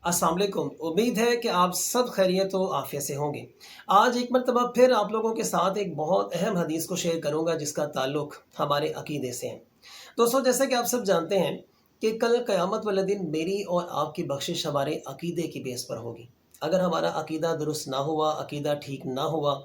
अस्सलाम वालेकुम। उम्मीद है कि आप सब खैरियत व आफियत से होंगे। आज एक मरतबा फिर आप लोगों के साथ एक बहुत अहम हदीस को शेयर करूंगा जिसका ताल्लुक हमारे अकीदे से है। दोस्तों, जैसे कि आप सब जानते हैं कि कल क़यामत वाले दिन मेरी और आपकी बख्शिश हमारे अकीदे की बेस पर होगी। अगर हमारा अकीदा दुरुस्त ना हुआ, अकीदा ठीक ना हुआ,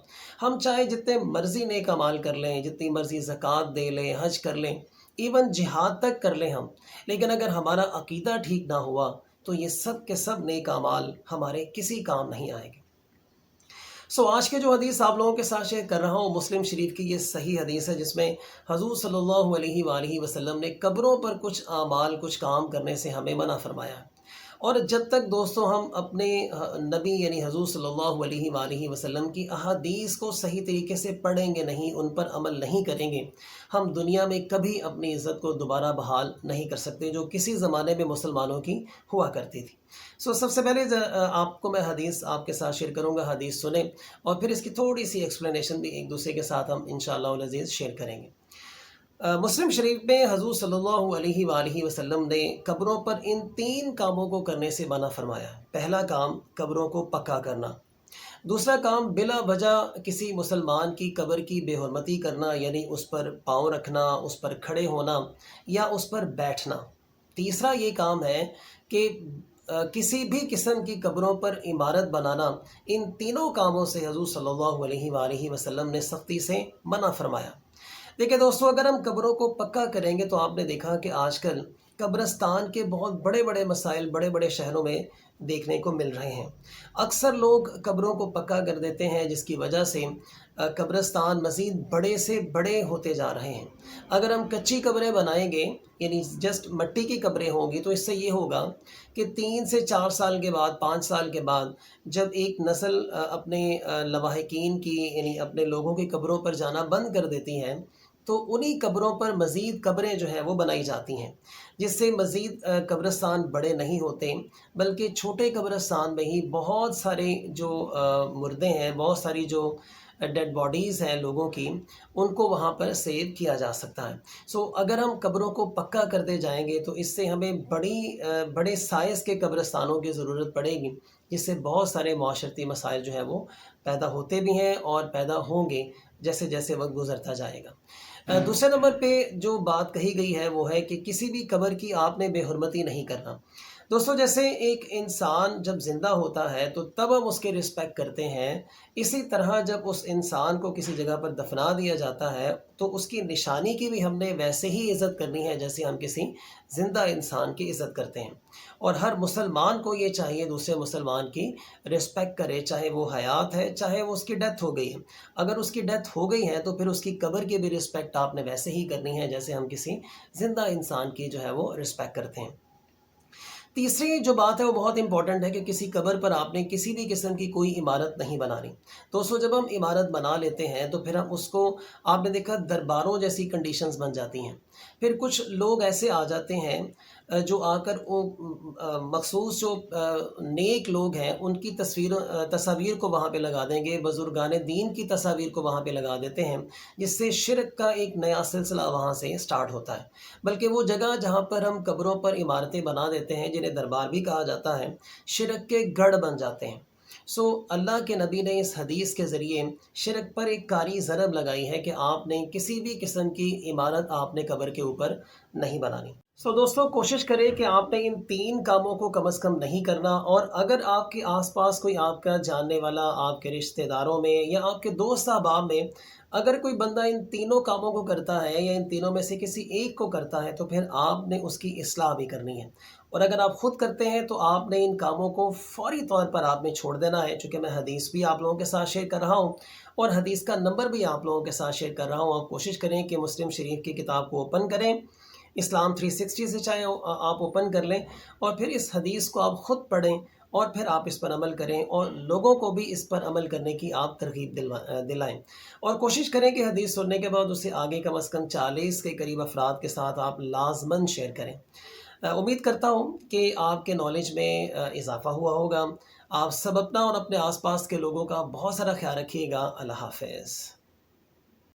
हम चाहे जितने मर्ज़ी नेक अमाल कर लें, जितनी मर्ज़ी ज़कात दे लें, हज कर लें, इवन जिहाद तक कर लें हम, लेकिन अगर हमारा अकीदा ठीक ना हुआ तो ये सब के सब नेक अमाल हमारे किसी काम नहीं आएंगे। आज के जो हदीस आप लोगों के साथ शेयर कर रहा हूँ, मुस्लिम शरीफ की ये सही हदीस है जिसमें हजूर सल्लल्लाहु अलैहि वसल्लम ने कब्रों पर कुछ अमाल, कुछ काम करने से हमें मना फरमाया है। और जब तक दोस्तों हम अपने नबी यानी हजूर सल्लल्लाहु अलैहि वसल्लम की अहादीस को सही तरीके से पढ़ेंगे नहीं, उन पर अमल नहीं करेंगे, हम दुनिया में कभी अपनी इज़्ज़त को दोबारा बहाल नहीं कर सकते, जो किसी ज़माने में मुसलमानों की हुआ करती थी। सबसे पहले आपको मैं हदीस आपके साथ शेयर करूँगा, हदीस सुने और फिर इसकी थोड़ी सी एक्सप्लेनेशन भी एक दूसरे के साथ हम इंशाअल्लाह अज़ीज़ शेयर करेंगे। मुस्लिम शरीफ में हजूर सल्लल्लाहु अलैहि वसल्लम ने कब्रों पर इन तीन कामों को करने से मना फरमाया। पहला काम कब्रों को पक्का करना। दूसरा काम बिला वजह किसी मुसलमान की कब्र की बेहुरमती करना, यानी उस पर पाँव रखना, उस पर खड़े होना या उस पर बैठना। तीसरा ये काम है कि किसी भी किस्म की कब्रों पर इमारत बनाना। इन तीनों कामों से हजूर सल्लल्लाहु अलैहि वसल्लम ने सख्ती से मना फरमाया। देखिए दोस्तों, अगर हम कब्रों को पक्का करेंगे तो आपने देखा कि आजकल कब्रस्तान के बहुत बड़े बड़े मसाइल बड़े बड़े शहरों में देखने को मिल रहे हैं। अक्सर लोग कब्रों को पक्का कर देते हैं जिसकी वजह से कब्रस्तान मज़ीद बड़े से बड़े होते जा रहे हैं। अगर हम कच्ची कब्रें बनाएंगे यानी जस्ट मट्टी की कब्रें होंगी तो इससे ये होगा कि 3 से 4 साल के बाद, 5 साल के बाद जब एक नस्ल अपने लवाहिकीन की यानी अपने लोगों की कब्रों पर जाना बंद कर देती है तो उन्हीं कब्रों पर मज़ीद कब्रें जो हैं वो बनाई जाती हैं, जिससे मज़ीद कब्रिस्तान बड़े नहीं होते, बल्कि छोटे कब्रिस्तान में ही बहुत सारे जो मुर्दे हैं, बहुत सारी जो डेड बॉडीज़ हैं लोगों की, उनको वहाँ पर सेव किया जा सकता है। अगर हम कब्रों को पक्का करते जाएंगे तो इससे हमें बड़े साइज़ के कब्रिस्तानों की ज़रूरत पड़ेगी, जिससे बहुत सारे माशरती मसाइल जो हैं वो पैदा होते भी हैं और पैदा होंगे जैसे जैसे वक्त गुज़रता जाएगा। दूसरे नंबर पे जो बात कही गई है वो है कि किसी भी कब्र की आपने बेहुरमती नहीं करना। दोस्तों, जैसे एक इंसान जब ज़िंदा होता है तो तब हम उसकी रिस्पेक्ट करते हैं, इसी तरह जब उस इंसान को किसी जगह पर दफना दिया जाता है तो उसकी निशानी की भी हमने वैसे ही इज़्ज़त करनी है जैसे हम किसी ज़िंदा इंसान की इज़्ज़त करते हैं। और हर मुसलमान को ये चाहिए दूसरे मुसलमान की रिस्पेक्ट करे, चाहे वो हयात है, चाहे वो उसकी डेथ हो गई है। अगर उसकी डेथ हो गई है तो फिर उसकी कब्र की भी रिस्पेक्ट आपने वैसे ही करनी है जैसे हम किसी ज़िंदा इंसान की जो है वो रिस्पेक्ट करते हैं। तीसरी जो बात है वो बहुत इंपॉर्टेंट है कि किसी कब्र पर आपने किसी भी किस्म की कोई इमारत नहीं बनानी। दोस्तों, जब हम इमारत बना लेते हैं तो फिर हम उसको, आपने देखा, दरबारों जैसी कंडीशंस बन जाती हैं। फिर कुछ लोग ऐसे आ जाते हैं जो आकर वो मखसूस जो नेक लोग हैं उनकी तस्वीर को वहाँ पे लगा देंगे, बुजुर्गान दीन की तस्वीर को वहाँ पे लगा देते हैं, जिससे शिरक का एक नया सिलसिला वहाँ से स्टार्ट होता है। बल्कि वो जगह जहाँ पर हम कब्रों पर इमारतें बना देते हैं, जिन्हें दरबार भी कहा जाता है, शिरक के गढ़ बन जाते हैं। अल्लाह के नबी ने इस हदीस के ज़रिए शिरक पर एक कारी ज़रब लगाई है कि आपने किसी भी किस्म की इमारत आपने कब्र के ऊपर नहीं बनानी। दोस्तों, कोशिश करें कि आपने इन तीन कामों को कम से कम नहीं करना। और अगर आपके आसपास कोई आपका जानने वाला, आपके रिश्तेदारों में या आपके दोस्त अहबाब में अगर कोई बंदा इन तीनों कामों को करता है या इन तीनों में से किसी एक को करता है तो फिर आपने उसकी इस्लाह भी करनी है। और अगर आप ख़ुद करते हैं तो आपने इन कामों को फ़ौरी तौर पर आपने छोड़ देना है। चूँकि मैं हदीस भी आप लोगों के साथ शेयर कर रहा हूँ और हदीस का नंबर भी आप लोगों के साथ शेयर कर रहा हूँ। आप कोशिश करें कि मुस्लिम शरीफ की किताब को ओपन करें, इस्लाम 360 से चाहे आप ओपन कर लें और फिर इस हदीस को आप ख़ुद पढ़ें और फिर आप इस पर अमल करें और लोगों को भी इस पर अमल करने की आप तरगीब दिलाएं। और कोशिश करें कि हदीस सुनने के बाद उसे आगे कम से कम 40 के करीब अफराद के साथ आप लाजमन शेयर करें। उम्मीद करता हूँ कि आपके नॉलेज में इजाफ़ा हुआ होगा। आप सब अपना और अपने आसपास के लोगों का बहुत सारा ख्याल रखिएगा। अल्लाह हाफ़िज़।